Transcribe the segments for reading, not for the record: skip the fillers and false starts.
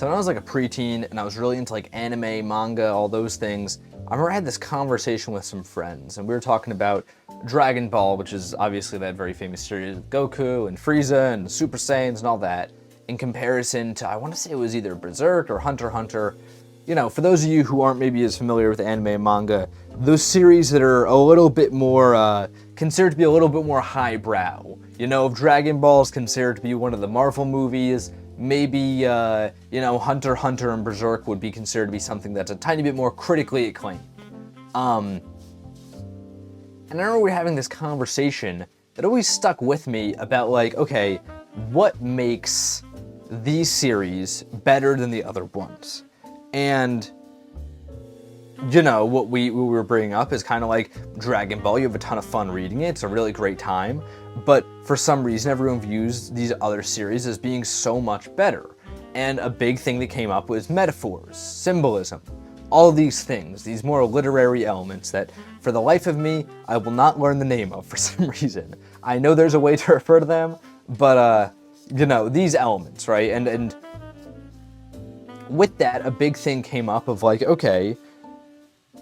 So when I was like a preteen and I was really into like anime, manga, all those things, I remember I had this conversation with some friends and we were talking about Dragon Ball, which is obviously that very famous series of Goku and Frieza and Super Saiyans and all that, in comparison to, I want to say it was either Berserk or Hunter x Hunter. You know, for those of you who aren't maybe as familiar with anime and manga, those series that are a little bit more, considered to be a little bit more highbrow. You know, if Dragon Ball is considered to be one of the Marvel movies, maybe, you know, Hunter x Hunter and Berserk would be considered to be something that's a tiny bit more critically acclaimed. And I remember we were having this conversation that always stuck with me about like, okay, what makes these series better than the other ones? And, you know, what we were bringing up is kind of like Dragon Ball. You have a ton of fun reading it. It's a really great time. But for some reason, everyone views these other series as being so much better. And a big thing that came up was metaphors, symbolism, all these things, these more literary elements that, for the life of me, I will not learn the name of for some reason. I know there's a way to refer to them, but, you know, these elements, right? And with that, a big thing came up of like, okay,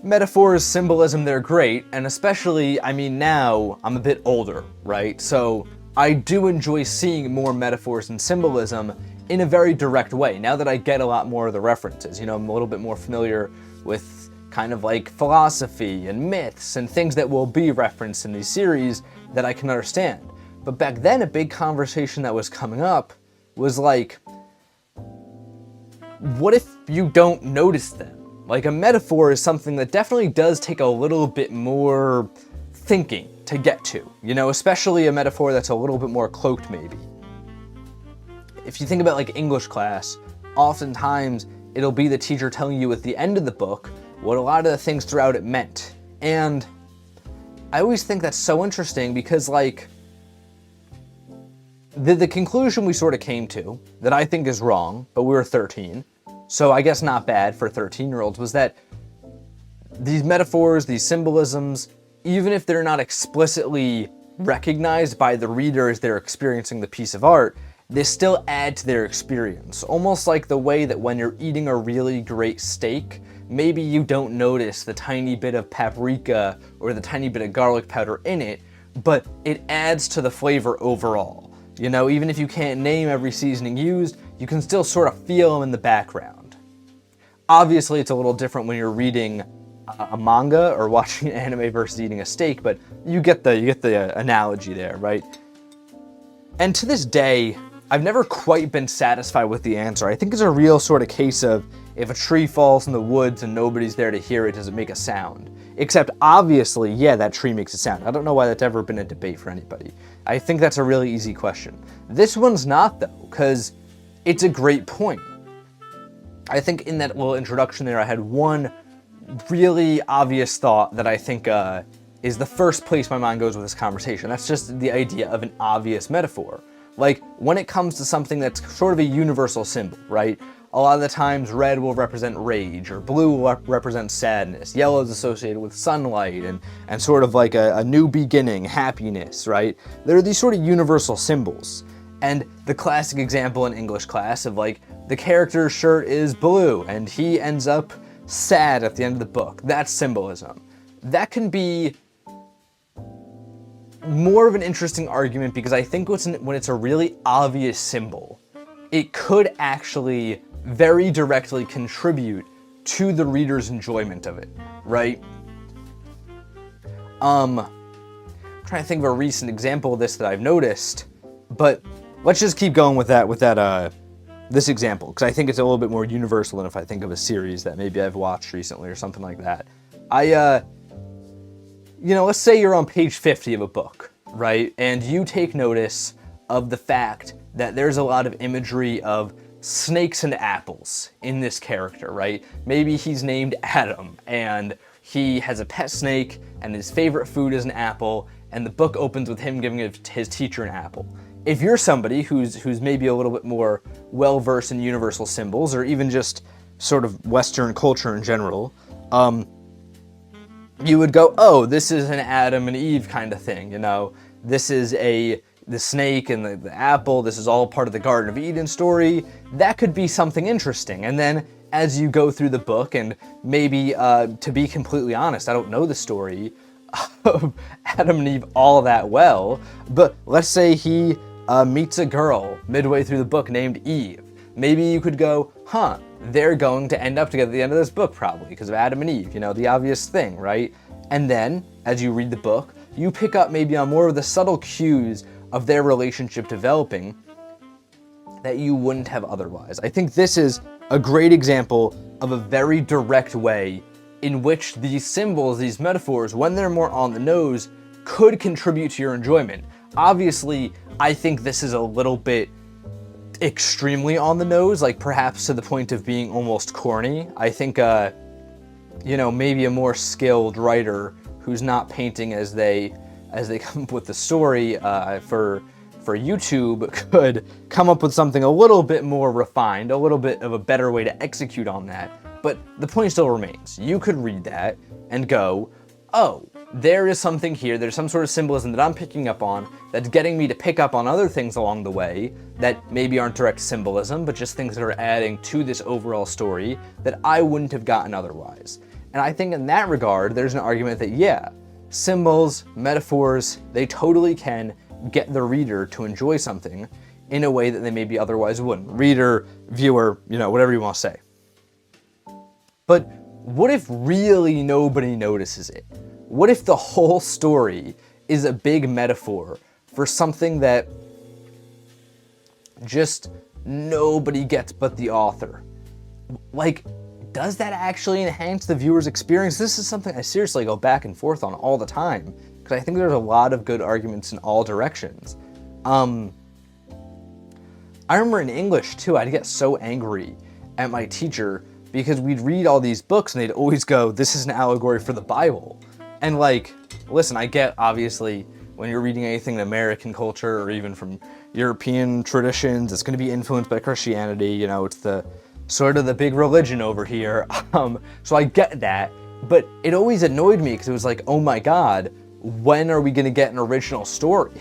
metaphors, symbolism, they're great, and especially, I mean, now I'm a bit older, right? So I do enjoy seeing more metaphors and symbolism in a very direct way, now that I get a lot more of the references. You know, I'm a little bit more familiar with kind of like philosophy and myths and things that will be referenced in these series that I can understand. But back then, a big conversation that was coming up was like, what if you don't notice them? Like, a metaphor is something that definitely does take a little bit more thinking to get to, you know, especially a metaphor that's a little bit more cloaked maybe. If you think about like English class, oftentimes it'll be the teacher telling you at the end of the book what a lot of the things throughout it meant. And I always think that's so interesting because like, the conclusion we sort of came to, that I think is wrong, but we were 13, so I guess not bad for 13-year-olds, was that these metaphors, these symbolisms, even if they're not explicitly recognized by the reader as they're experiencing the piece of art, they still add to their experience. Almost like the way that when you're eating a really great steak, maybe you don't notice the tiny bit of paprika or the tiny bit of garlic powder in it, but it adds to the flavor overall. You know, even if you can't name every seasoning used, you can still sort of feel them in the background. Obviously, it's a little different when you're reading a manga or watching an anime versus eating a steak, but you get the analogy there, right? And to this day, I've never quite been satisfied with the answer. I think it's a real sort of case of if a tree falls in the woods and nobody's there to hear it, does it make a sound? Except obviously, yeah, that tree makes a sound. I don't know why that's ever been a debate for anybody. I think that's a really easy question. This one's not though, because it's a great point. I think in that little introduction there, I had one really obvious thought that I think is the first place my mind goes with this conversation. That's just the idea of an obvious metaphor. Like, when it comes to something that's sort of a universal symbol, right? A lot of the times red will represent rage, or blue will represent sadness. Yellow is associated with sunlight and sort of like a new beginning, happiness, right? There are these sort of universal symbols. And the classic example in English class of like, the character's shirt is blue and he ends up sad at the end of the book. That's symbolism. That can be more of an interesting argument because I think when it's a really obvious symbol, it could actually very directly contribute to the reader's enjoyment of it, right? I'm trying to think of a recent example of this that I've noticed, but let's just keep going with this example, because I think it's a little bit more universal than if I think of a series that maybe I've watched recently or something like that. You know, let's say you're on page 50 of a book, right? And you take notice of the fact that there's a lot of imagery of snakes and apples in this character, right? Maybe he's named Adam and he has a pet snake and his favorite food is an apple, and the book opens with him giving his teacher an apple. If you're somebody who's maybe a little bit more well-versed in universal symbols or even just sort of Western culture in general, you would go, oh, this is an Adam and Eve kind of thing, you know? This is the snake and the apple, this is all part of the Garden of Eden story, that could be something interesting. And then as you go through the book, and maybe, to be completely honest, I don't know the story of Adam and Eve all that well, but let's say he meets a girl midway through the book named Eve. Maybe you could go, they're going to end up together at the end of this book probably because of Adam and Eve, the obvious thing, right? And then, as you read the book, you pick up maybe on more of the subtle cues of their relationship developing that you wouldn't have otherwise. I think this is a great example of a very direct way in which these symbols, these metaphors, when they're more on the nose, could contribute to your enjoyment. Obviously, I think this is a little bit extremely on the nose, like perhaps to the point of being almost corny. I think, maybe a more skilled writer who's not painting as they come up with the story for YouTube could come up with something a little bit more refined, a little bit of a better way to execute on that. But the point still remains. You could read that and go, oh, there is something here, there's some sort of symbolism that I'm picking up on that's getting me to pick up on other things along the way that maybe aren't direct symbolism, but just things that are adding to this overall story that I wouldn't have gotten otherwise. And I think in that regard, there's an argument that, yeah, symbols, metaphors, they totally can get the reader to enjoy something in a way that they maybe otherwise wouldn't. Reader, viewer, whatever you want to say. But what if really nobody notices it? What if the whole story is a big metaphor for something that just nobody gets but the author? Like, does that actually enhance the viewer's experience? This is something I seriously go back and forth on all the time, because I think there's a lot of good arguments in all directions. I remember in English, too, I'd get so angry at my teacher because we'd read all these books and they'd always go, this is an allegory for the Bible. And listen, I get, obviously, when you're reading anything in American culture or even from European traditions, it's going to be influenced by Christianity. It's the sort of the big religion over here. So I get that, but it always annoyed me because it was like, oh my God, when are we going to get an original story?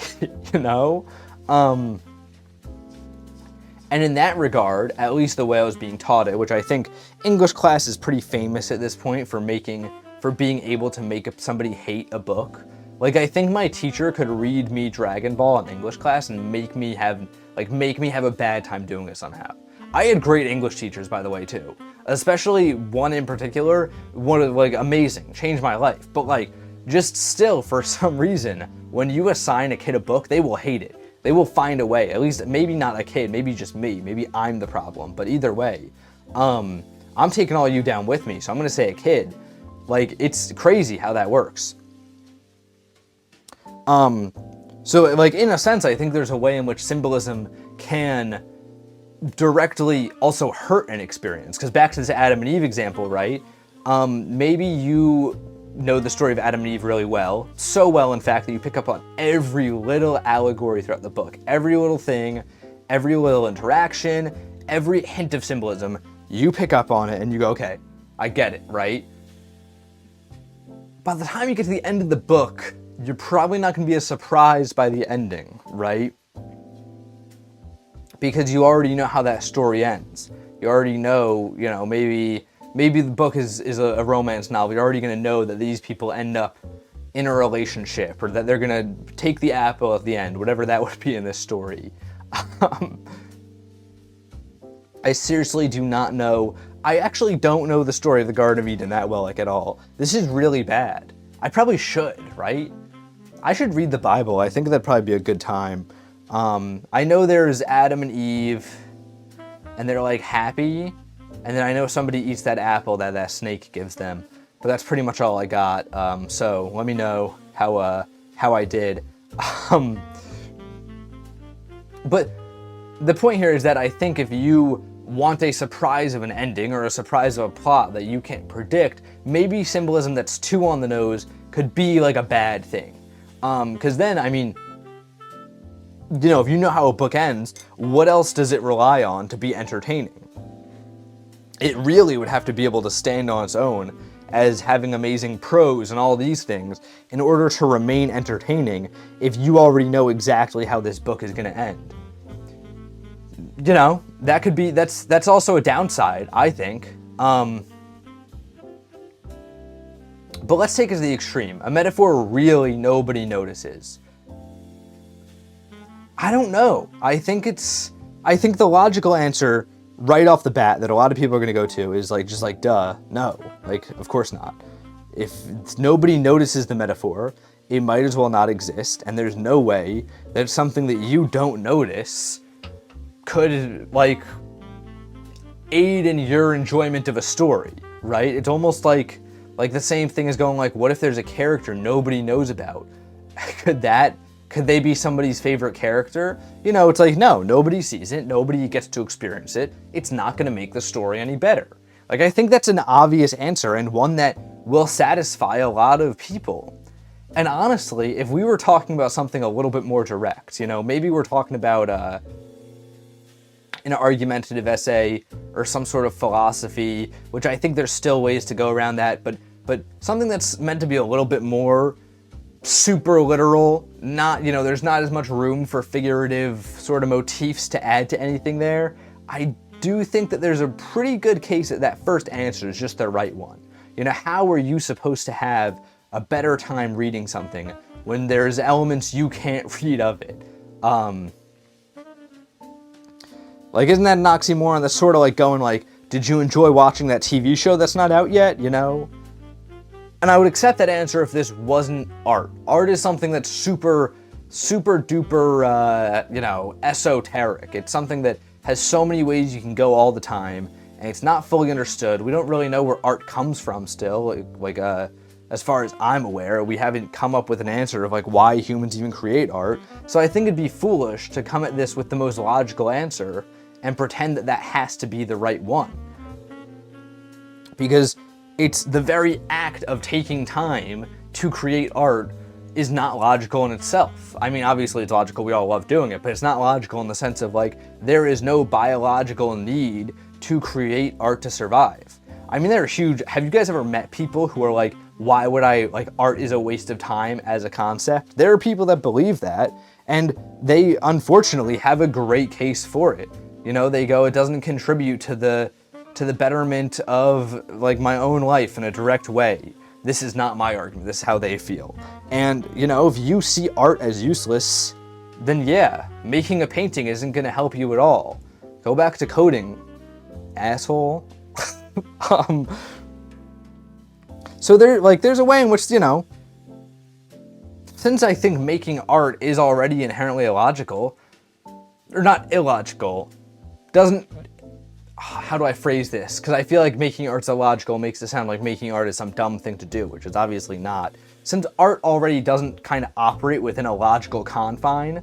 And in that regard, at least the way I was being taught it, which I think English class is pretty famous at this point for being able to make somebody hate a book. Like, I think my teacher could read me Dragon Ball in English class and make me have a bad time doing it somehow. I had great English teachers, by the way, too. Especially one in particular, amazing, changed my life. But just still, for some reason, when you assign a kid a book, they will hate it. They will find a way, at least maybe not a kid, maybe just me, maybe I'm the problem, but either way, I'm taking all you down with me, so I'm gonna say a kid. It's crazy how that works. So in a sense, I think there's a way in which symbolism can directly also hurt an experience, because back to this Adam and Eve example, right? Maybe you know the story of Adam and Eve really well. So well, in fact, that you pick up on every little allegory throughout the book. Every little thing, every little interaction, every hint of symbolism, you pick up on it and you go, okay, I get it, right? By the time you get to the end of the book, you're probably not going to be as surprised by the ending, right? Because you already know how that story ends. You already know, maybe the book is a romance novel. You're already going to know that these people end up in a relationship, or that they're going to take the apple at the end, whatever that would be in this story. I seriously do not know. I actually don't know the story of the Garden of Eden that well, at all. This is really bad. I probably should, right? I should read the Bible. I think that'd probably be a good time. I know there's Adam and Eve, and they're happy. And then I know somebody eats that apple that snake gives them, but that's pretty much all I got. So let me know how I did. But the point here is that I think if you want a surprise of an ending or a surprise of a plot that you can't predict, maybe symbolism that's too on the nose could be a bad thing. Because then, if you know how a book ends, what else does it rely on to be entertaining? It really would have to be able to stand on its own as having amazing prose and all these things in order to remain entertaining if you already know exactly how this book is going to end. You know, that could be, that's also a downside, I think. But let's take it to the extreme. A metaphor really nobody notices. I don't know. I think the logical answer right off the bat that a lot of people are going to go to is like, just like, duh, no. Like, of course not. If nobody notices the metaphor, it might as well not exist. And there's no way that something that you don't notice could, like, aid in your enjoyment of a story, right? It's almost like the same thing as going like, what if there's a character nobody knows about? Could they be somebody's favorite character? You know, it's like, no, nobody sees it. Nobody gets to experience it. It's not going to make the story any better. Like, I think that's an obvious answer and one that will satisfy a lot of people. And honestly, if we were talking about something a little bit more direct, you know, maybe we're talking about an argumentative essay or some sort of philosophy, which I think there's still ways to go around that, but something that's meant to be a little bit more super literal, not, you know, there's not as much room for figurative sort of motifs to add to anything there. I do think that there's a pretty good case that that first answer is just the right one. You know, how are you supposed to have a better time reading something when there's elements you can't read of it? Like, isn't that an oxymoron? That's sort of like going like, did you enjoy watching that TV show that's not out yet, you know? And I would accept that answer if this wasn't art. Art is something that's super, super duper, you know, esoteric. It's something that has so many ways you can go all the time, and it's not fully understood. We don't really know where art comes from still. As far as I'm aware, we haven't come up with an answer of like why humans even create art. So I think it'd be foolish to come at this with the most logical answer and pretend that that has to be the right one. Because it's the very act of taking time to create art is not logical in itself. I mean, obviously it's logical, we all love doing it, but it's not logical in the sense of like, there is no biological need to create art to survive. I mean, they're huge. Have you guys ever met people who are like, why would art is a waste of time as a concept? There are people that believe that, and they unfortunately have a great case for it. You know, they go, it doesn't contribute to the betterment of like my own life in a direct way. This is not my argument, this is how they feel. And you know, if you see art as useless, then yeah, making a painting isn't gonna help you at all. Go back to coding, asshole. So there's a way in which, you know, since I think making art is already inherently illogical, or not illogical, how do I phrase this? Because I feel like making art's illogical makes it sound like making art is some dumb thing to do, which is obviously not. Since art already doesn't kind of operate within a logical confine,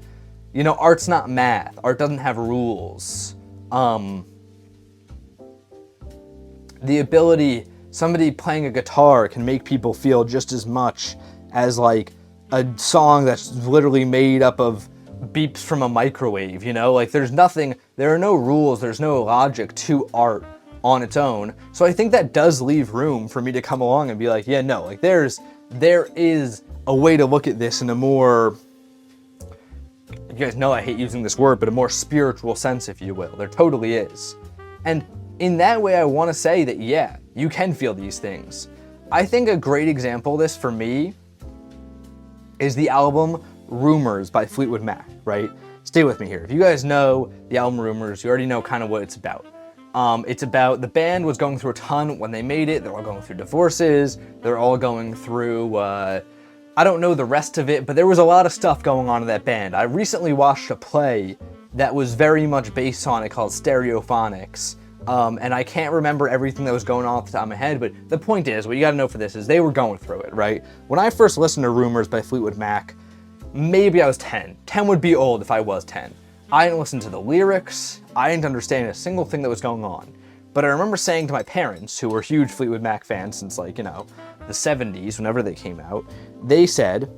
you know, art's not math. Art doesn't have rules. The ability, somebody playing a guitar can make people feel just as much as like a song that's literally made up of beeps from a microwave, you know? Like there are no rules, there's no logic to art on its own. So I think that does leave room for me to come along and be like, yeah, no, like there is a way to look at this in a more, you guys know I hate using this word, but a more spiritual sense, if you will. There totally is. And in that way, I want to say that, yeah, you can feel these things. I think a great example of this for me is the album Rumors by Fleetwood Mac, right? Stay with me here. If you guys know the album Rumors, you already know kind of what it's about. It's about the band was going through a ton when they made it. They're all going through divorces. They're all going through, I don't know the rest of it, but there was a lot of stuff going on in that band. I recently watched a play that was very much based on it called Stereophonics. And I can't remember everything that was going on off the top of my head, but the point is, what you gotta know for this is they were going through it, right? When I first listened to Rumors by Fleetwood Mac, maybe I was 10. 10 would be old if I was 10. I didn't listen to the lyrics. I didn't understand a single thing that was going on. But I remember saying to my parents, who were huge Fleetwood Mac fans since like, you know, the 70s, whenever they came out, I said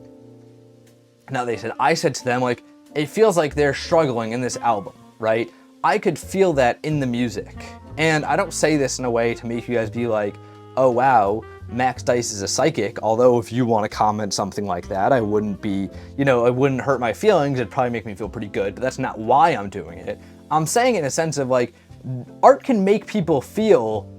to them, like, it feels like they're struggling in this album, right? I could feel that in the music. And I don't say this in a way to make you guys be like, oh wow, Max Dice is a psychic, although if you want to comment something like that, I wouldn't be, it wouldn't hurt my feelings. It'd probably make me feel pretty good, but that's not why I'm doing it. I'm saying in a sense of like, art can make people feel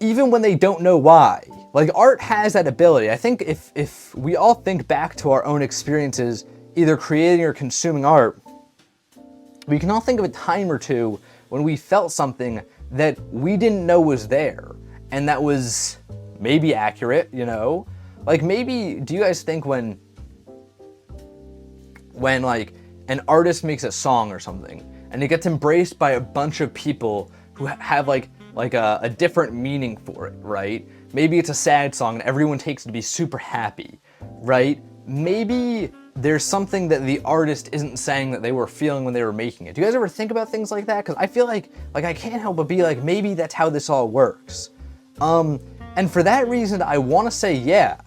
even when they don't know why. Like, art has that ability. I think if we all think back to our own experiences, either creating or consuming art, we can all think of a time or two when we felt something that we didn't know was there, and that was maybe accurate, Like, maybe, do you guys think when like an artist makes a song or something, and it gets embraced by a bunch of people who have like a different meaning for it, right? Maybe it's a sad song and everyone takes it to be super happy, right? Maybe there's something that the artist isn't saying that they were feeling when they were making it. Do you guys ever think about things like that? Because I feel like I can't help but be like, maybe that's how this all works. And for that reason, I want to say, yeah,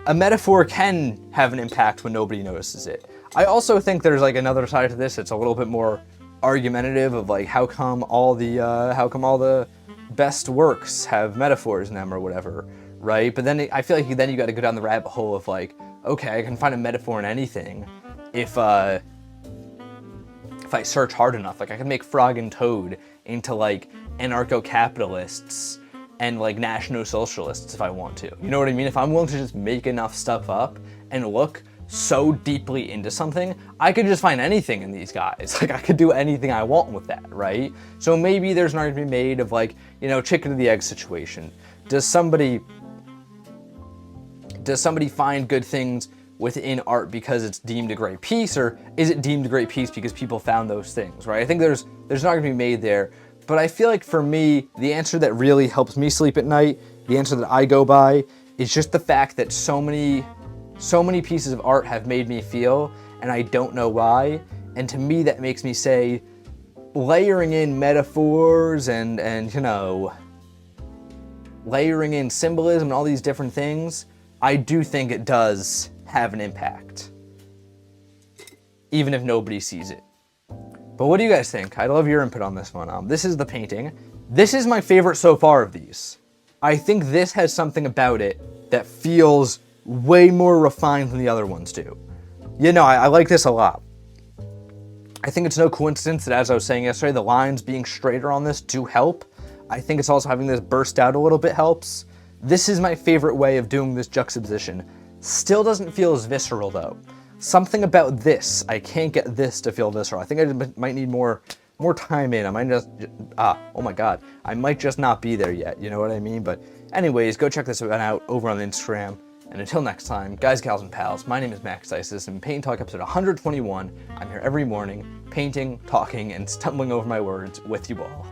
a metaphor can have an impact when nobody notices it. I also think there's like another side to this. It's a little bit more argumentative of like, how come all the best works have metaphors in them or whatever, right? But then I feel like then you got to go down the rabbit hole of like, okay, I can find a metaphor in anything if I search hard enough. Like, I can make Frog and Toad into like anarcho-capitalists and like National Socialists if I want to. You know what I mean? If I'm willing to just make enough stuff up and look so deeply into something, I could just find anything in these guys. Like, I could do anything I want with that, right? So maybe there's an argument made of like, chicken or the egg situation. Does somebody find good things within art because it's deemed a great piece, or is it deemed a great piece because people found those things, right? I think there's an argument to be made there, but I feel like for me, the answer that really helps me sleep at night, the answer that I go by, is just the fact that so many pieces of art have made me feel, and I don't know why. And to me, that makes me say, layering in metaphors and layering in symbolism and all these different things, I do think it does have an impact, even if nobody sees it. But what do you guys think? I'd love your input on this one. This is the painting. This is my favorite so far of these. I think this has something about it that feels way more refined than the other ones do. I like this a lot. I think it's no coincidence that, as I was saying yesterday, the lines being straighter on this do help. I think it's also having this burst out a little bit helps. This is my favorite way of doing this juxtaposition. Still doesn't feel as visceral though. Something about this, I can't get this to feel visceral. I think I might need more time in. I might just, oh my God, I might just not be there yet. You know what I mean? But anyways, go check this event out over on Instagram. And until next time, guys, gals, and pals, my name is Max Dice. This is Paint Talk episode 121. I'm here every morning, painting, talking, and stumbling over my words with you all.